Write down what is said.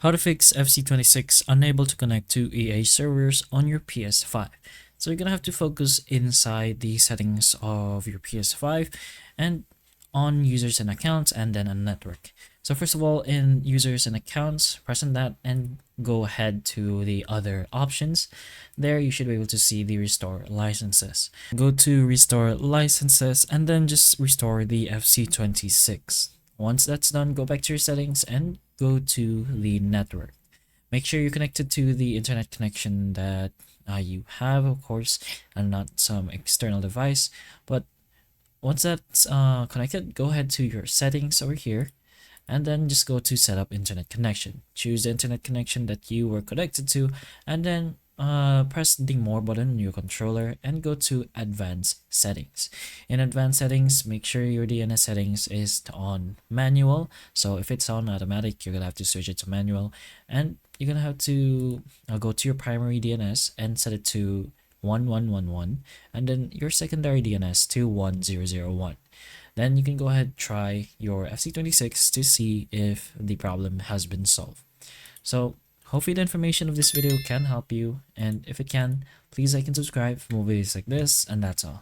How to fix FC26 unable to connect to EA servers on your PS5. So you're gonna have to focus inside the settings of your PS5 and on users and accounts and then on network. So first of all, in users and accounts, press on that and go ahead to the other options. There you should be able to see the restore licenses. Go to restore licenses and then just restore the FC26. Once that's done, go back to your settings and go to the network. Make sure you're connected to the internet connection that you have, of course, and not some external device. But once that's connected, go ahead to your settings over here and then just go to setup internet connection. Choose the internet connection that you were connected to and then press the more button on your controller and go to advanced settings. In advanced settings, make sure your DNS settings is on manual. So if it's on automatic, you're gonna have to switch it to manual, and you're gonna have to go to your primary DNS and set it to 1111 and then your secondary DNS to 1001. Then you can go ahead try your FC26 to see if the problem has been solved. So hopefully the information of this video can help you, and if it can, please like and subscribe for more videos like this, and that's all.